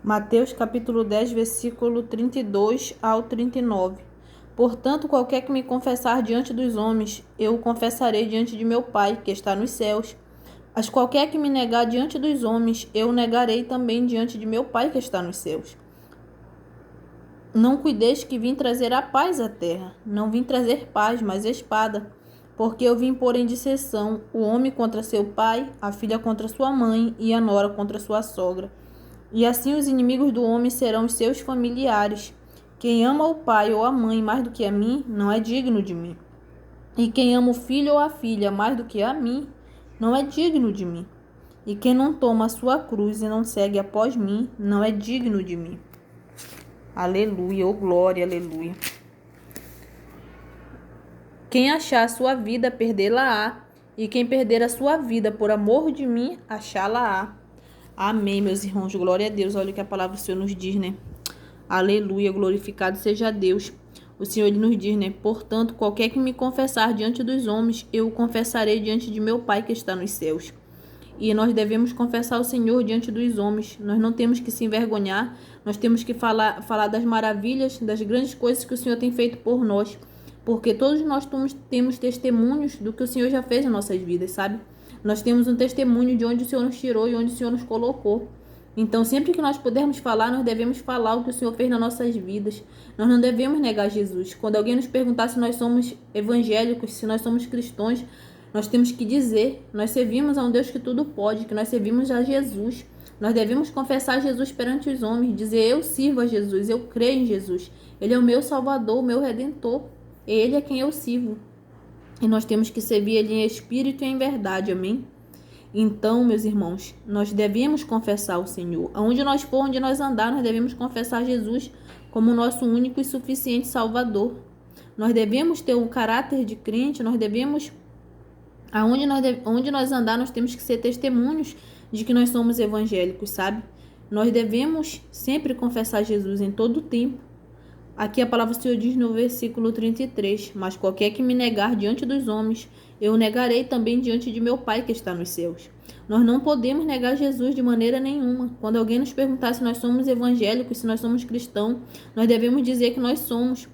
Mateus capítulo 10, versículo 32 ao 39. Portanto, qualquer que me confessar diante dos homens, eu o confessarei diante de meu Pai, que está nos céus. Mas qualquer que me negar diante dos homens, eu o negarei também diante de meu Pai, que está nos céus. Não cuideis que vim trazer a paz à terra. Não vim trazer paz, mas espada. Porque eu vim pôr em disseção o homem contra seu pai, a filha contra sua mãe e a nora contra sua sogra. E assim os inimigos do homem serão os seus familiares. Quem ama o pai ou a mãe mais do que a mim, não é digno de mim. E quem ama o filho ou a filha mais do que a mim, não é digno de mim. E quem não toma a sua cruz e não segue após mim, não é digno de mim. Aleluia, oh glória, aleluia. Quem achar a sua vida, perdê-la-á. E quem perder a sua vida por amor de mim, achá-la-á. Amém, meus irmãos. Glória a Deus. Olha o que a palavra do Senhor nos diz, né? Aleluia, glorificado seja Deus. O Senhor ele nos diz, né? Portanto, qualquer que me confessar diante dos homens, eu o confessarei diante de meu Pai que está nos céus. E nós devemos confessar o Senhor diante dos homens. Nós não temos que se envergonhar. Nós temos que falar das maravilhas, das grandes coisas que o Senhor tem feito por nós. Porque todos nós temos testemunhos do que o Senhor já fez em nossas vidas, sabe? Nós temos um testemunho de onde o Senhor nos tirou e onde o Senhor nos colocou. Então, sempre que nós pudermos falar, nós devemos falar o que o Senhor fez nas nossas vidas. Nós não devemos negar Jesus. Quando alguém nos perguntar se nós somos evangélicos, se nós somos cristãos, nós temos que dizer, nós servimos a um Deus que tudo pode, que nós servimos a Jesus. Nós devemos confessar Jesus perante os homens, dizer eu sirvo a Jesus, eu creio em Jesus. Ele é o meu Salvador, o meu Redentor. Ele é quem eu sirvo. E nós temos que servir Ele em espírito e em verdade, amém? Então, meus irmãos, nós devemos confessar o Senhor. Aonde nós for, onde nós andar, nós devemos confessar Jesus como nosso único e suficiente Salvador. Nós devemos ter um caráter de crente, nós devemos... Onde nós andar, nós temos que ser testemunhos de que nós somos evangélicos, sabe? Nós devemos sempre confessar Jesus em todo o tempo. Aqui a palavra do Senhor diz no versículo 33, mas qualquer que me negar diante dos homens, eu o negarei também diante de meu Pai que está nos céus. Nós não podemos negar Jesus de maneira nenhuma. Quando alguém nos perguntar se nós somos evangélicos, se nós somos cristãos, nós devemos dizer que nós somos.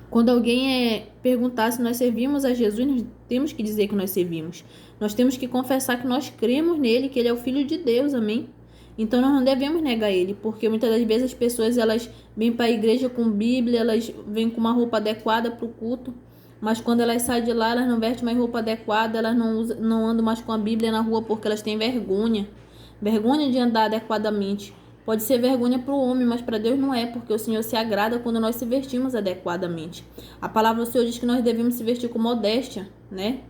Quando alguém perguntar se nós servimos a Jesus, nós temos que dizer que nós servimos. Nós temos que confessar que nós cremos nele, que ele é o Filho de Deus, amém? Então nós não devemos negar ele, porque muitas das vezes as pessoas elas vêm para a igreja com Bíblia, elas vêm com uma roupa adequada para o culto, mas quando elas saem de lá, elas não vestem mais roupa adequada, elas não andam mais com a Bíblia na rua porque elas têm vergonha de andar adequadamente. Pode ser vergonha para o homem, mas para Deus não é, porque o Senhor se agrada quando nós se vestimos adequadamente. A palavra do Senhor diz que nós devemos se vestir com modéstia, né?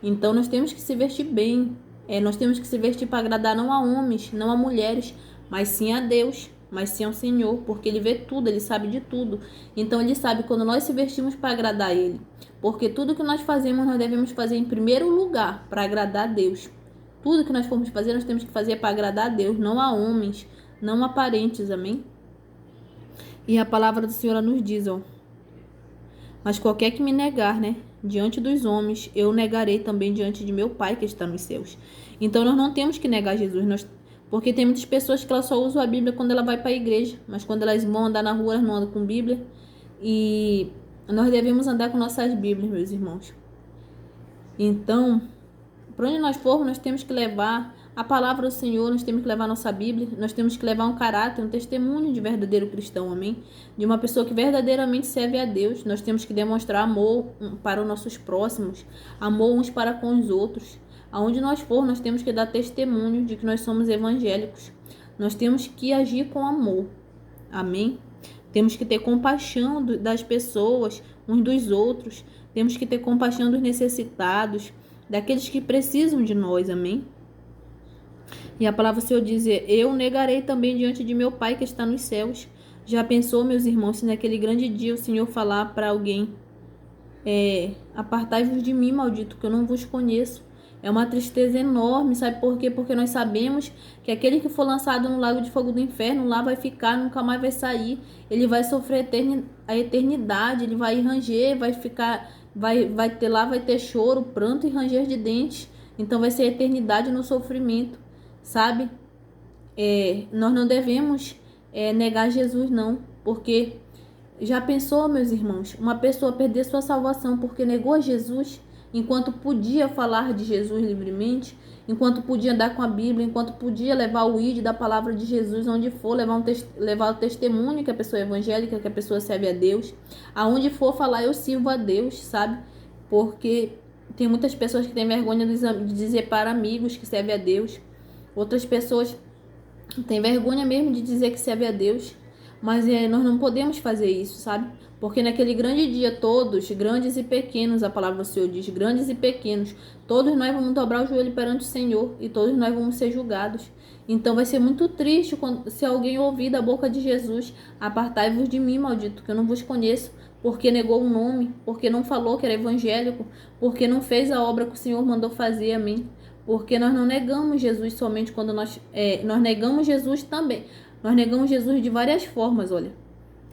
Então nós temos que se vestir bem. Nós temos que se vestir para agradar não a homens, não a mulheres, mas sim a Deus, mas sim ao Senhor, porque Ele vê tudo, Ele sabe de tudo. Então Ele sabe quando nós se vestimos para agradar Ele. Porque tudo que nós fazemos, nós devemos fazer em primeiro lugar para agradar a Deus. Tudo que nós formos fazer, nós temos que fazer para agradar a Deus, não a homens, não a parentes, amém? E a palavra do Senhor nos diz, ó. Mas qualquer que me negar, né, diante dos homens, eu negarei também diante de meu Pai que está nos céus. Então nós não temos que negar Jesus, porque tem muitas pessoas que elas só usam a Bíblia quando ela vai para a igreja, mas quando elas vão andar na rua, elas não andam com Bíblia. E nós devemos andar com nossas Bíblias, meus irmãos. Então, para onde nós formos, nós temos que levar a palavra do Senhor, nós temos que levar a nossa Bíblia, nós temos que levar um caráter, um testemunho de verdadeiro cristão, amém? De uma pessoa que verdadeiramente serve a Deus. Nós temos que demonstrar amor para os nossos próximos, amor uns para com os outros. Aonde nós for, nós temos que dar testemunho de que nós somos evangélicos. Nós temos que agir com amor, amém? Temos que ter compaixão das pessoas, uns dos outros. Temos que ter compaixão dos necessitados, daqueles que precisam de nós, amém? E a palavra do Senhor diz, eu negarei também diante de meu Pai que está nos céus. Já pensou, meus irmãos, se naquele grande dia o Senhor falar para alguém, apartai-vos de mim, maldito, que eu não vos conheço. É uma tristeza enorme, sabe por quê? Porque nós sabemos que aquele que for lançado no lago de fogo do inferno, lá vai ficar, nunca mais vai sair. Ele vai sofrer a eternidade, ele vai ranger, vai ficar, vai ter choro, pranto e ranger de dentes. Então vai ser a eternidade no sofrimento, sabe? nós não devemos negar Jesus, não, porque já pensou, meus irmãos, uma pessoa perder sua salvação porque negou a Jesus, enquanto podia falar de Jesus livremente, enquanto podia andar com a Bíblia, enquanto podia levar o ID da palavra de Jesus onde for, levar o testemunho que a pessoa é evangélica, que a pessoa serve a Deus, aonde for falar eu sirvo a Deus, sabe? Porque tem muitas pessoas que têm vergonha de dizer para amigos que serve a Deus, outras pessoas têm vergonha mesmo de dizer que serve a Deus. Mas nós não podemos fazer isso, sabe? Porque naquele grande dia, todos, grandes e pequenos, a palavra do Senhor diz, grandes e pequenos, todos nós vamos dobrar o joelho perante o Senhor e todos nós vamos ser julgados. Então vai ser muito triste se alguém ouvir da boca de Jesus: apartai-vos de mim, maldito, que eu não vos conheço, porque negou o nome, porque não falou que era evangélico, porque não fez a obra que o Senhor mandou fazer, amém? Porque nós não negamos Jesus somente quando nós negamos Jesus também. Nós negamos Jesus de várias formas, olha.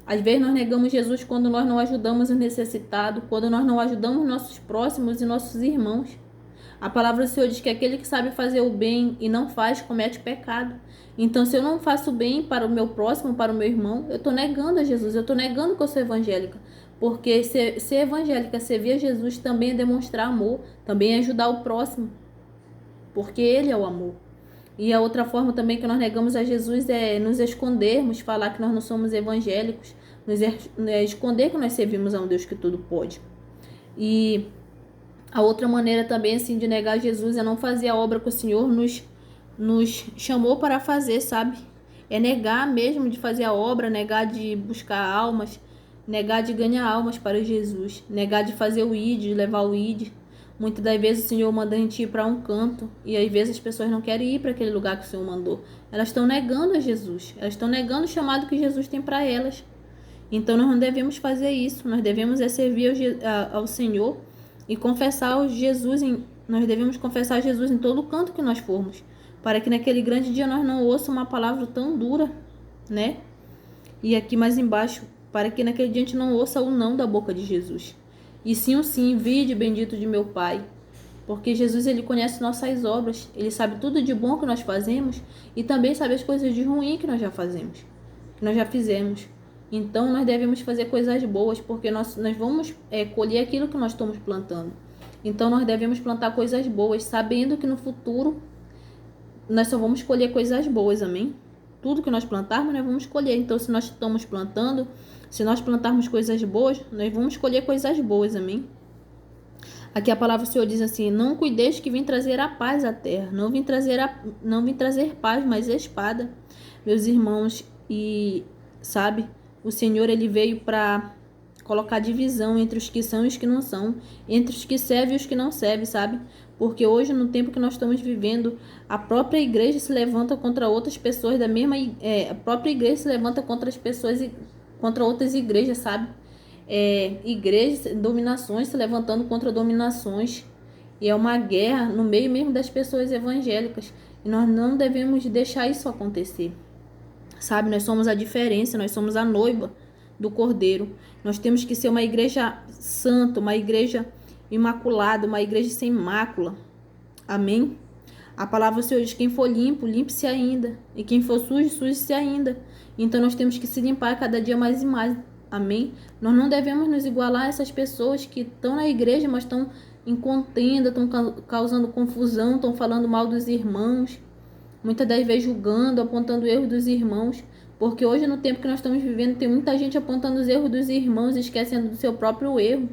Às vezes nós negamos Jesus quando nós não ajudamos o necessitado, quando nós não ajudamos nossos próximos e nossos irmãos. A palavra do Senhor diz que aquele que sabe fazer o bem e não faz, comete pecado. Então, se eu não faço bem para o meu próximo, para o meu irmão, eu estou negando a Jesus, eu estou negando que eu sou evangélica. Porque ser evangélica, servir a Jesus, também é demonstrar amor, também é ajudar o próximo. Porque Ele é o amor. E a outra forma também que nós negamos a Jesus é nos escondermos, falar que nós não somos evangélicos, esconder que nós servimos a um Deus que tudo pode. E a outra maneira também assim de negar Jesus é não fazer a obra que o Senhor nos chamou para fazer, sabe? É negar mesmo de fazer a obra, negar de buscar almas, negar de ganhar almas para Jesus, negar de fazer o ID, de levar o ID. Muitas das vezes o Senhor manda a gente ir para um canto e às vezes as pessoas não querem ir para aquele lugar que o Senhor mandou. Elas estão negando a Jesus, elas estão negando o chamado que Jesus tem para elas. Então nós não devemos fazer isso, nós devemos servir ao Senhor e confessar Jesus, nós devemos confessar Jesus em todo canto que nós formos, para que naquele grande dia nós não ouçamos uma palavra tão dura, né? E aqui mais embaixo, para que naquele dia a gente não ouça o não da boca de Jesus. E sim o sim, vinde bendito de meu Pai. Porque Jesus, Ele conhece nossas obras. Ele sabe tudo de bom que nós fazemos e também sabe as coisas de ruim que nós já fazemos, que nós já fizemos. Então nós devemos fazer coisas boas, porque nós vamos colher aquilo que nós estamos plantando. Então nós devemos plantar coisas boas, sabendo que no futuro nós só vamos colher coisas boas, amém? Tudo que nós plantarmos, nós vamos colher. Então se nós estamos plantando, se nós plantarmos coisas boas, nós vamos colher coisas boas, amém? Aqui a palavra do Senhor diz assim: não cuideis que vim trazer a paz à terra, não vim trazer paz, mas espada, meus irmãos. E sabe, o Senhor, Ele veio para colocar divisão entre os que são e os que não são, entre os que servem e os que não servem, sabe? Porque hoje, no tempo que nós estamos vivendo, a própria igreja se levanta contra outras pessoas da mesma, a própria igreja se levanta contra as pessoas e contra outras igrejas, sabe? Igrejas, dominações se levantando contra dominações, e é uma guerra no meio mesmo das pessoas evangélicas, e nós não devemos deixar isso acontecer, sabe? Nós somos a diferença, nós somos a noiva do Cordeiro, nós temos que ser uma igreja santa, uma igreja imaculada, uma igreja sem mácula, amém? A palavra do Senhor diz: quem for limpo, limpe-se ainda, e quem for sujo, suje-se ainda. Então nós temos que se limpar cada dia mais e mais, amém? Nós não devemos nos igualar a essas pessoas que estão na igreja, mas estão em contenda, estão causando confusão, estão falando mal dos irmãos, muitas das vezes julgando, apontando erros dos irmãos, porque hoje, no tempo que nós estamos vivendo, tem muita gente apontando os erros dos irmãos, esquecendo do seu próprio erro,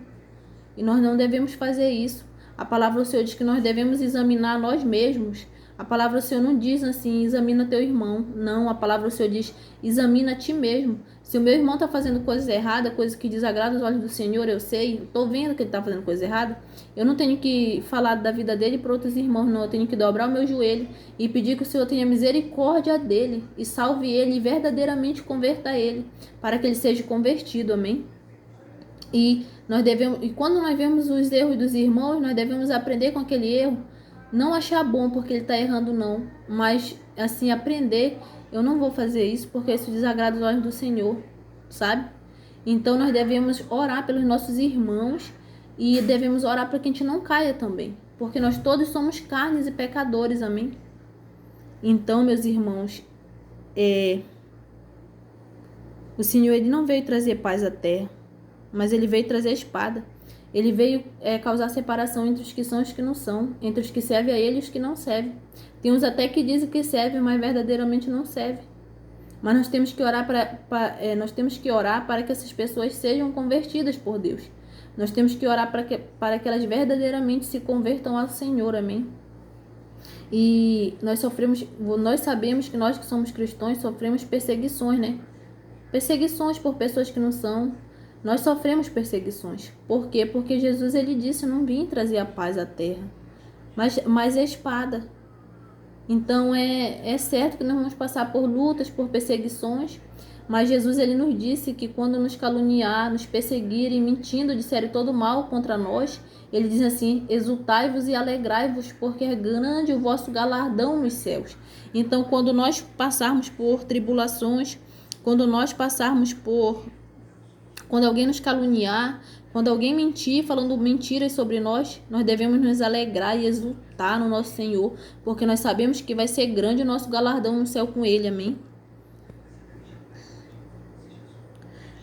e nós não devemos fazer isso. A palavra do Senhor diz que nós devemos examinar nós mesmos. A palavra do Senhor não diz assim: examina teu irmão. Não, a palavra do Senhor diz: examina a ti mesmo. Se o meu irmão está fazendo coisas erradas, coisas que desagradam os olhos do Senhor, eu sei, estou vendo que ele está fazendo coisa errada, eu não tenho que falar da vida dele para outros irmãos, não. Eu tenho que dobrar o meu joelho e pedir que o Senhor tenha misericórdia dele e salve ele e verdadeiramente converta ele, para que ele seja convertido, amém? E quando nós vemos os erros dos irmãos, nós devemos aprender com aquele erro, não achar bom porque ele está errando, não, mas assim aprender: eu não vou fazer isso porque isso desagrada os olhos do Senhor, sabe? Então nós devemos orar pelos nossos irmãos e devemos orar para que a gente não caia também, porque nós todos somos carnes e pecadores, amém? Então, meus irmãos, O Senhor, ele não veio trazer paz à terra, mas ele veio trazer a espada. Ele veio causar separação entre os que são e os que não são, entre os que servem a ele e os que não servem. Tem uns até que dizem que servem, mas verdadeiramente não servem. Mas nós temos que orar para que essas pessoas sejam convertidas por Deus. Nós temos que orar para que elas verdadeiramente se convertam ao Senhor, amém? E nós sabemos que nós que somos cristãos sofremos perseguições, né? Perseguições por pessoas que não são. Nós sofremos perseguições. Por quê? Porque Jesus, ele disse: não vim trazer a paz à terra, mas a espada. Então é certo que nós vamos passar por lutas, por perseguições, mas Jesus, ele nos disse que quando nos caluniar, nos perseguirem, mentindo, disserem todo mal contra nós, ele diz assim: exultai-vos e alegrai-vos, porque é grande o vosso galardão nos céus. Então, quando nós passarmos por tribulações, quando alguém nos caluniar, quando alguém mentir, falando mentiras sobre nós, nós devemos nos alegrar e exultar no nosso Senhor, porque nós sabemos que vai ser grande o nosso galardão no céu com Ele, amém?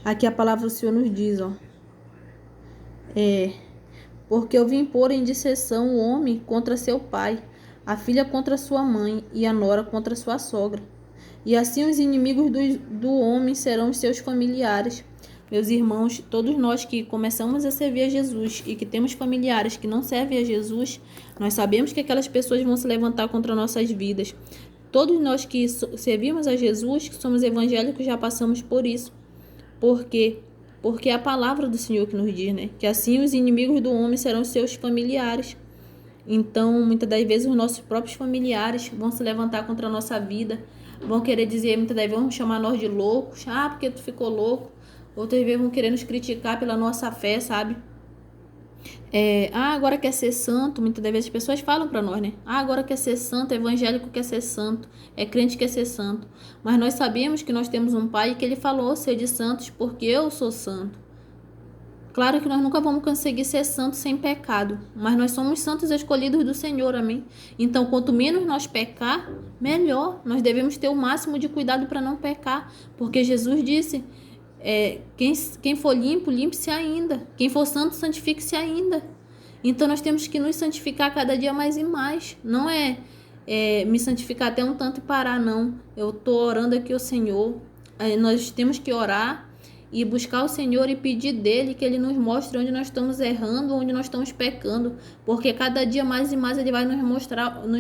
Aqui a palavra do Senhor nos diz, porque eu vim pôr em disseção o homem contra seu pai, a filha contra sua mãe e a nora contra sua sogra. E assim os inimigos do homem serão os seus familiares. Meus irmãos, todos nós que começamos a servir a Jesus e que temos familiares que não servem a Jesus, nós sabemos que aquelas pessoas vão se levantar contra nossas vidas. Todos nós que servimos a Jesus, que somos evangélicos, já passamos por isso. Por quê? Porque é a palavra do Senhor que nos diz, né? Que assim os inimigos do homem serão seus familiares. Então, muitas das vezes, os nossos próprios familiares vão se levantar contra a nossa vida, vão querer dizer, muitas das vezes, vão chamar nós de loucos. Ah, porque tu ficou louco. Outras vezes vão querer nos criticar pela nossa fé, sabe? Agora quer ser santo. Muitas das vezes as pessoas falam para nós, né? Agora quer ser santo, evangélico quer ser santo, crente quer ser santo. Mas nós sabemos que nós temos um Pai que Ele falou ser de santos porque eu sou santo. Claro que nós nunca vamos conseguir ser santos sem pecado, mas nós somos santos escolhidos do Senhor, amém? Então, quanto menos nós pecar, melhor. Nós devemos ter o máximo de cuidado para não pecar, porque Jesus disse: quem for limpo, limpe-se ainda. Quem for santo, santifique-se ainda. Então, nós temos que nos santificar cada dia mais e mais. Não me santificar até um tanto e parar, não. Eu estou orando aqui ao Senhor. Nós temos que orar e buscar o Senhor e pedir dele que ele nos mostre onde nós estamos errando, onde nós estamos pecando, porque cada dia mais e mais ele vai nos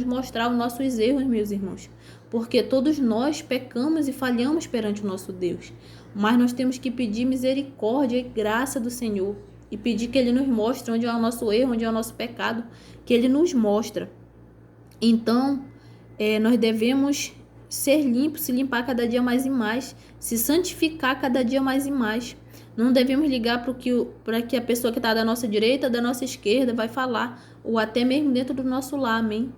mostrar os nossos erros, meus irmãos, porque todos nós pecamos e falhamos perante o nosso Deus, mas nós temos que pedir misericórdia e graça do Senhor e pedir que ele nos mostre onde é o nosso erro, onde é o nosso pecado, que ele nos mostra. Então, nós devemos ser limpo, se limpar cada dia mais e mais, se santificar cada dia mais e mais. Não devemos ligar para que a pessoa que está da nossa direita, da nossa esquerda, vai falar, ou até mesmo dentro do nosso lar, amém?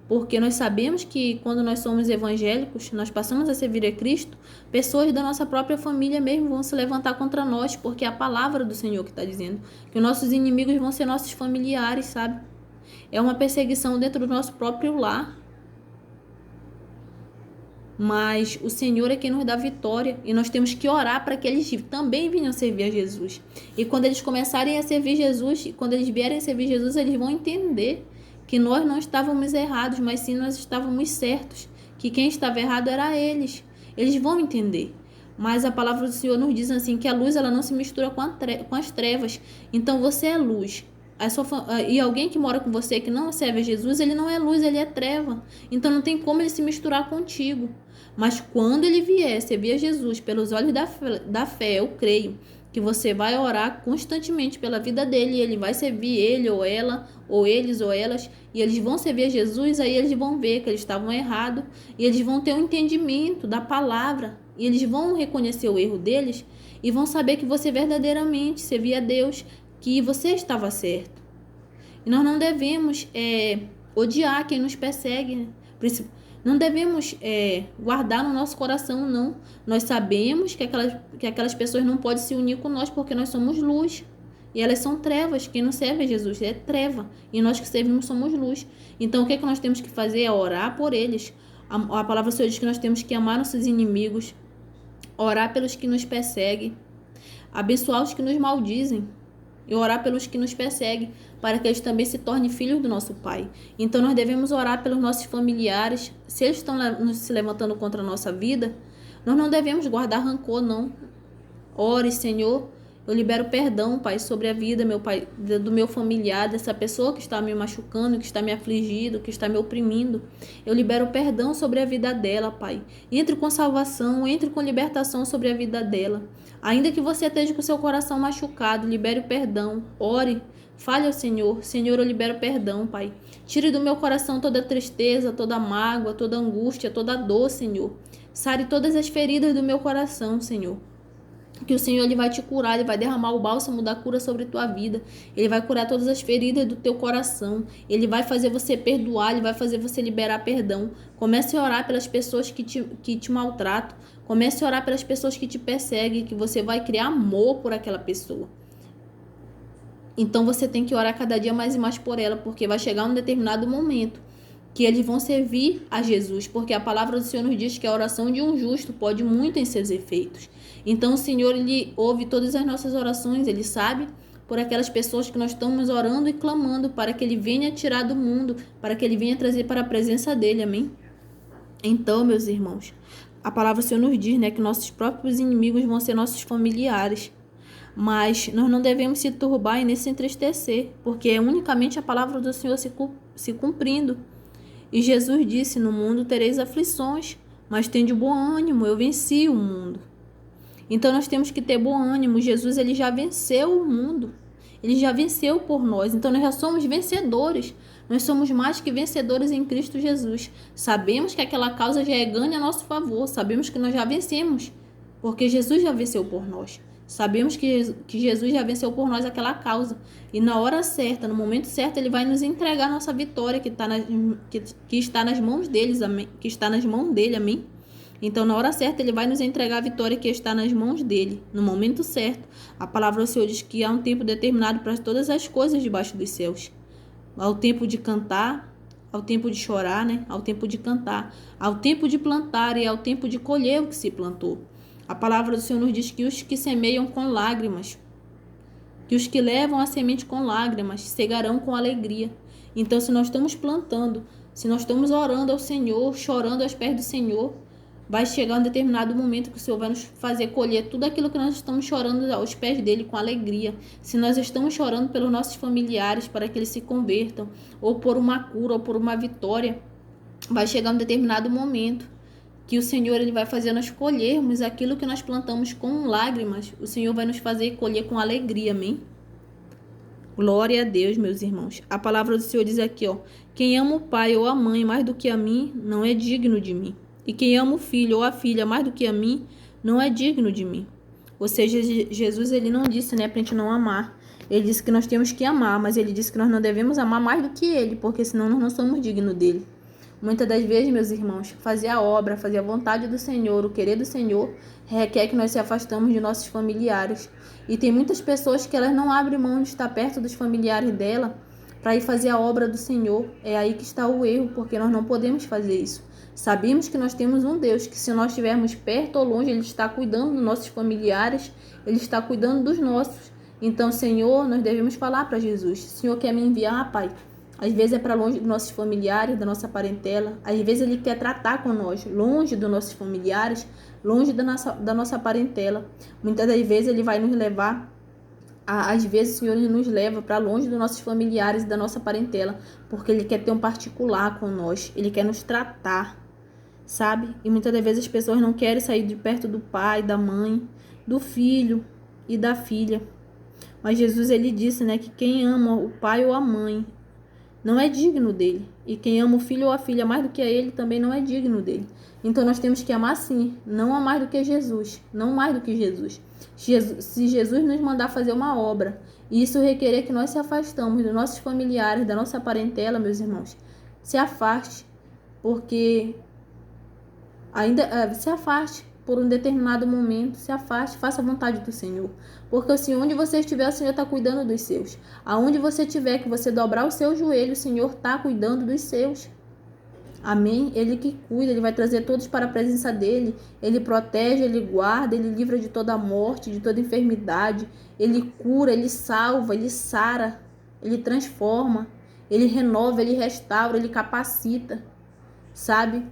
Porque nós sabemos que quando nós somos evangélicos, nós passamos a servir a Cristo, pessoas da nossa própria família mesmo vão se levantar contra nós, porque é a palavra do Senhor que está dizendo que os nossos inimigos vão ser nossos familiares, sabe? É uma perseguição dentro do nosso próprio lar. Mas o Senhor é quem nos dá vitória e nós temos que orar para que eles também venham servir a Jesus. E quando eles começarem a servir Jesus, quando eles vierem a servir Jesus, eles vão entender que nós não estávamos errados, mas sim nós estávamos certos, que quem estava errado era eles. Eles vão entender. Mas a palavra do Senhor nos diz assim, que a luz ela não se mistura com as trevas. Então você é luz. E alguém que mora com você que não serve a Jesus, ele não é luz, ele é treva. Então não tem como ele se misturar contigo. Mas quando ele vier servir a Jesus pelos olhos da fé, eu creio que você vai orar constantemente pela vida dele, e ele vai servir ele ou ela, ou eles ou elas, e eles vão servir a Jesus, aí eles vão ver que eles estavam errados, e eles vão ter um entendimento da palavra, e eles vão reconhecer o erro deles, e vão saber que você verdadeiramente servia a Deus, que você estava certo. E nós não devemos odiar quem nos persegue, né? Não devemos guardar no nosso coração, não. Nós sabemos que aquelas pessoas não podem se unir com nós porque nós somos luz. E elas são trevas. Quem não serve a Jesus é treva. E nós que servimos somos luz. Então o que nós temos que fazer é orar por eles. A palavra do Senhor diz que nós temos que amar nossos inimigos, orar pelos que nos perseguem, abençoar os que nos maldizem e orar pelos que nos perseguem, para que eles também se tornem filhos do nosso Pai. Então nós devemos orar pelos nossos familiares. Se eles estão se levantando contra a nossa vida, nós não devemos guardar rancor, não. Ore, Senhor, eu libero perdão, Pai, sobre a vida, meu Pai, do meu familiar, dessa pessoa que está me machucando, que está me afligindo, que está me oprimindo. Eu libero perdão sobre a vida dela, Pai. Entre com salvação, entre com libertação sobre a vida dela. Ainda que você esteja com seu coração machucado, libere o perdão. Ore, fale ao Senhor. Senhor, eu libero perdão, Pai. Tire do meu coração toda tristeza, toda mágoa, toda angústia, toda dor, Senhor. Sare todas as feridas do meu coração, Senhor. Que o Senhor ele vai te curar, ele vai derramar o bálsamo da cura sobre a tua vida. Ele vai curar todas as feridas do teu coração. Ele vai fazer você perdoar, ele vai fazer você liberar perdão. Comece a orar pelas pessoas que te maltratam. Comece a orar pelas pessoas que te perseguem, que você vai criar amor por aquela pessoa. Então você tem que orar cada dia mais e mais por ela, porque vai chegar um determinado momento que eles vão servir a Jesus, porque a palavra do Senhor nos diz que a oração de um justo pode muito em seus efeitos. Então o Senhor, ele ouve todas as nossas orações, ele sabe por aquelas pessoas que nós estamos orando e clamando para que ele venha tirar do mundo, para que ele venha trazer para a presença dele, amém? Então, meus irmãos, a palavra do Senhor nos diz, que nossos próprios inimigos vão ser nossos familiares. Mas nós não devemos se turbar e nem se entristecer, porque é unicamente a palavra do Senhor se cumprindo. E Jesus disse, no mundo tereis aflições, mas tende bom ânimo, eu venci o mundo. Então nós temos que ter bom ânimo. Jesus ele já venceu o mundo, ele já venceu por nós, então nós já somos vencedores. Nós somos mais que vencedores em Cristo Jesus. Sabemos que aquela causa já é ganha a nosso favor, sabemos que nós já vencemos, porque Jesus já venceu por nós. Sabemos que Jesus já venceu por nós aquela causa. E na hora certa, no momento certo, ele vai nos entregar a nossa vitória que está nas mãos deles, amém? Que está nas mãos dele, amém? Então, na hora certa, ele vai nos entregar a vitória que está nas mãos dele. No momento certo, a palavra do Senhor diz que há um tempo determinado para todas as coisas debaixo dos céus. Há o tempo de cantar, há o tempo de chorar, Há o tempo de cantar, há o tempo de plantar e há o tempo de colher o que se plantou. A palavra do Senhor nos diz que os que semeiam com lágrimas, que os que levam a semente com lágrimas, cegarão com alegria. Então, se nós estamos plantando, se nós estamos orando ao Senhor, chorando aos pés do Senhor, vai chegar um determinado momento que o Senhor vai nos fazer colher tudo aquilo que nós estamos chorando aos pés dele com alegria. Se nós estamos chorando pelos nossos familiares para que eles se convertam, ou por uma cura, ou por uma vitória, vai chegar um determinado momento que o Senhor ele vai fazer nós colhermos aquilo que nós plantamos com lágrimas. O Senhor vai nos fazer colher com alegria, amém? Glória a Deus, meus irmãos. A palavra do Senhor diz aqui, quem ama o pai ou a mãe mais do que a mim, não é digno de mim. E quem ama o filho ou a filha mais do que a mim, não é digno de mim. Ou seja, Jesus ele não disse, pra gente não amar. Ele disse que nós temos que amar, mas ele disse que nós não devemos amar mais do que ele, porque senão nós não somos dignos dele. Muitas das vezes, meus irmãos, fazer a obra, fazer a vontade do Senhor, o querer do Senhor, requer que nós se afastamos de nossos familiares. E tem muitas pessoas que elas não abrem mão de estar perto dos familiares dela para ir fazer a obra do Senhor. É aí que está o erro, porque nós não podemos fazer isso. Sabemos que nós temos um Deus, que se nós estivermos perto ou longe, Ele está cuidando dos nossos familiares, Ele está cuidando dos nossos. Então, Senhor, nós devemos falar para Jesus, Senhor quer me enviar, Pai? Às vezes é para longe dos nossos familiares, da nossa parentela. Às vezes Ele quer tratar com nós, longe dos nossos familiares, longe da nossa parentela. Muitas das vezes Ele vai nos levar, às vezes o Senhor nos leva para longe dos nossos familiares e da nossa parentela, porque Ele quer ter um particular com nós, Ele quer nos tratar, sabe? E muitas das vezes as pessoas não querem sair de perto do pai, da mãe, do filho e da filha. Mas Jesus, Ele disse, que quem ama o pai ou a mãe não é digno dele. E quem ama o filho ou a filha mais do que a ele também não é digno dele. Então nós temos que amar sim, não a mais do que Jesus, não mais do que Jesus. Se Jesus nos mandar fazer uma obra, e isso requerer que nós se afastamos dos nossos familiares, da nossa parentela, meus irmãos, se afaste, porque se afaste por um determinado momento, se afaste, faça a vontade do Senhor. Porque assim, onde você estiver, o Senhor está cuidando dos seus. Aonde você estiver, que você dobrar o seu joelho, o Senhor está cuidando dos seus. Amém? Ele que cuida, ele vai trazer todos para a presença dele. Ele protege, ele guarda, ele livra de toda morte, de toda enfermidade. Ele cura, ele salva, ele sara, ele transforma, ele renova, ele restaura, ele capacita, sabe?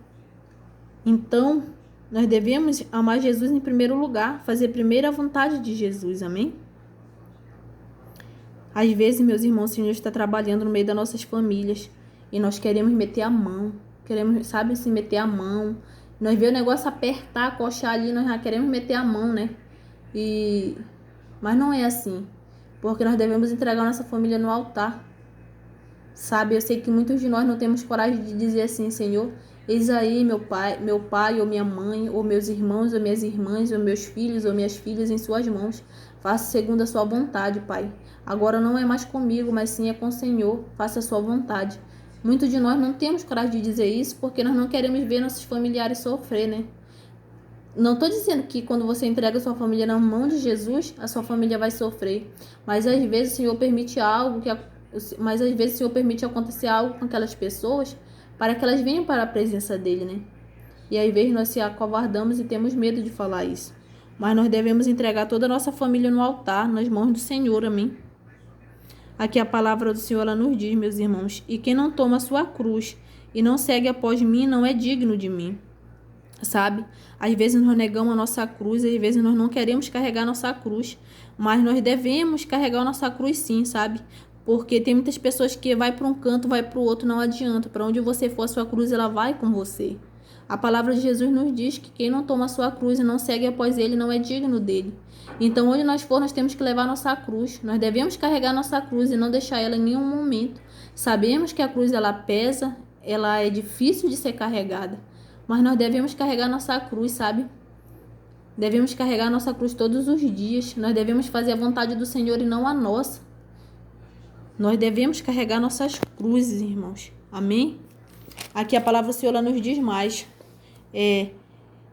Então, nós devemos amar Jesus em primeiro lugar, fazer primeiro a vontade de Jesus, amém? Às vezes, meus irmãos, o Senhor está trabalhando no meio das nossas famílias e nós queremos meter a mão, queremos, sabe, assim, meter a mão. Nós vemos o negócio apertar, coxar ali, nós já queremos meter a mão, né? Mas não é assim, porque nós devemos entregar nossa família no altar. Sabe, eu sei que muitos de nós não temos coragem de dizer assim: Senhor, eis aí meu pai ou minha mãe, ou meus irmãos ou minhas irmãs, ou meus filhos ou minhas filhas em suas mãos. Faça segundo a sua vontade, Pai. Agora não é mais comigo, mas sim é com o Senhor. Faça a sua vontade. Muitos de nós não temos coragem de dizer isso porque nós não queremos ver nossos familiares sofrer, né? Não estou dizendo que quando você entrega a sua família na mão de Jesus, a sua família vai sofrer. Mas às vezes o Senhor permite mas às vezes o Senhor permite acontecer algo com aquelas pessoas para que elas venham para a presença dele, né? E às vezes nós se acovardamos e temos medo de falar isso. Mas nós devemos entregar toda a nossa família no altar, nas mãos do Senhor, amém? Aqui a palavra do Senhor ela nos diz, meus irmãos: e quem não toma a sua cruz e não segue após mim não é digno de mim. Sabe? Às vezes nós negamos a nossa cruz, às vezes nós não queremos carregar a nossa cruz, mas nós devemos carregar a nossa cruz sim, sabe? Porque tem muitas pessoas que vai para um canto, vai para o outro, não adianta. Para onde você for, a sua cruz ela vai com você. A palavra de Jesus nos diz que quem não toma a sua cruz e não segue após ele não é digno dele. Então, onde nós for, nós temos que levar a nossa cruz. Nós devemos carregar a nossa cruz e não deixar ela em nenhum momento. Sabemos que a cruz ela pesa, ela é difícil de ser carregada. Mas nós devemos carregar nossa cruz, sabe? Devemos carregar nossa cruz todos os dias. Nós devemos fazer a vontade do Senhor e não a nossa. Nós devemos carregar nossas cruzes, irmãos. Amém? Aqui a palavra do Senhor ela nos diz mais.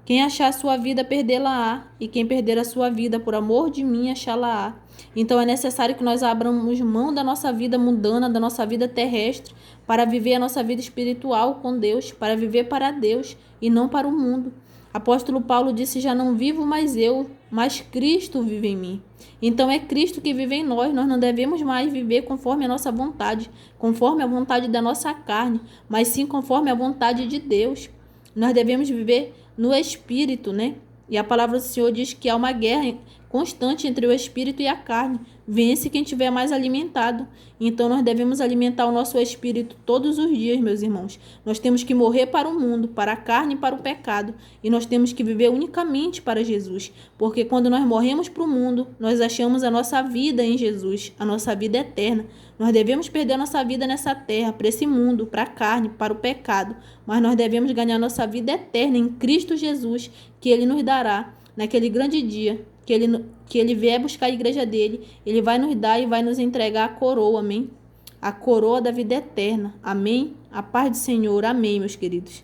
Quem achar a sua vida, perdê-la-á. E quem perder a sua vida por amor de mim, achá-la-á. Então é necessário que nós abramos mão da nossa vida mundana, da nossa vida terrestre, para viver a nossa vida espiritual com Deus, para viver para Deus e não para o mundo. Apóstolo Paulo disse: já não vivo mais eu, mas Cristo vive em mim. Então é Cristo que vive em nós. Nós não devemos mais viver conforme a nossa vontade, conforme a vontade da nossa carne, mas sim conforme a vontade de Deus. Nós devemos viver no Espírito, né? E a palavra do Senhor diz que há uma guerra constante entre o Espírito e a carne. Vence quem tiver mais alimentado. Então nós devemos alimentar o nosso Espírito todos os dias, meus irmãos. Nós temos que morrer para o mundo, para a carne e para o pecado. E nós temos que viver unicamente para Jesus. Porque quando nós morremos para o mundo, nós achamos a nossa vida em Jesus, a nossa vida eterna. Nós devemos perder a nossa vida nessa terra, para esse mundo, para a carne, para o pecado. Mas nós devemos ganhar nossa vida eterna em Cristo Jesus, que Ele nos dará naquele grande dia, que ele vier buscar a igreja dele. Ele vai nos dar e vai nos entregar a coroa, amém? A coroa da vida eterna, amém? A paz do Senhor, amém, meus queridos.